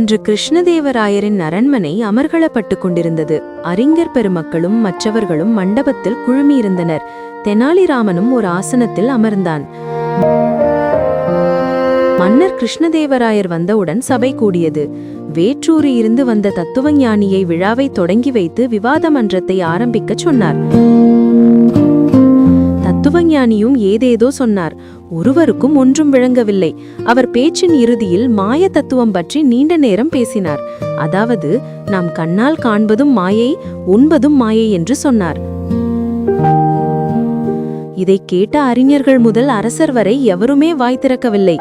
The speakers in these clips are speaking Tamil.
அன்று கிருஷ்ணதேவராயரின் அரண்மனை அமர்களப்பட்டு கொண்டிருந்தது. அறிஞர் பெருமக்களும் மற்றவர்களும் மண்டபத்தில் குழுமியிருந்தனர். தெனாலிராமனும் ஒரு ஆசனத்தில் அமர்ந்தான். மன்னர் கிருஷ்ணதேவராயர் வந்தவுடன் சபை கூடியது. வேற்றூரில் இருந்து வந்த தத்துவஞானியை விழாவை தொடங்கி வைத்து விவாத மன்றத்தை ஆரம்பிக்கச் சொன்னார். தத்துவஞானியும் ஏதேதோ சொன்னார். ஒருவருக்கும் ஒன்றும் விளங்கவில்லை. அவர் பேச்சின் இறுதியில் மாய தத்துவம் பற்றி நீண்ட நேரம் பேசினார். அதாவது, நாம் கண்ணால் காண்பதும் மாயை, உண்பதும் மாயை என்று சொன்னார். இதை கேட்ட அறிஞர்கள் முதல் அரசர் வரை எவருமே வாய் திறக்கவில்லை.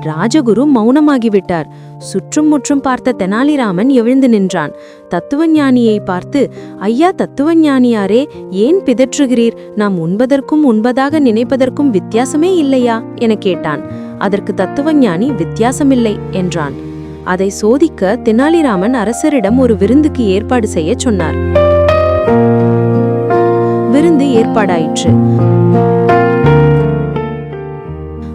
ராஜகுரு மௌனமாகிவிட்டார். சுற்றும் முற்றும் பார்த்த தெனாலிராமன் எழுந்து நின்றான். தத்துவஞானியை பார்த்து, ஐயா தத்துவஞானியாரே, ஏன் பிதற்றுகிறீர்? நாம் உண்பதற்கும் உண்பதாக நினைப்பதற்கும் வித்தியாசமே இல்லையா என கேட்டான். அதற்கு தத்துவஞானி வித்தியாசமில்லை என்றான். அதை சோதிக்க தெனாலிராமன் அரசரிடம் ஒரு விருந்துக்கு ஏற்பாடு செய்ய சொன்னார். விருந்து ஏற்பாடாயிற்று.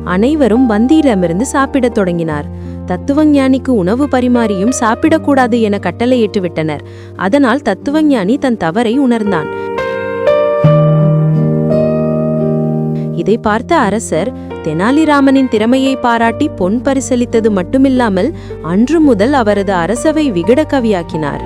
அனைவரும் பந்தியிடமிருந்து சாப்பிடத் தொடங்கினார். தத்துவஞானிக்கு உணவு பரிமாறியும் சாப்பிடக்கூடாது என கட்டளையிட்டு விட்டனர். அதனால் தத்துவஞானி தன் தவறை உணர்ந்தான். இதை பார்த்த அரசர் தெனாலிராமனின் திறமையை பாராட்டி பொன் பரிசளித்தது மட்டுமில்லாமல் அன்று முதல் அவரது அரசவை விகடகவியாக்கினார்.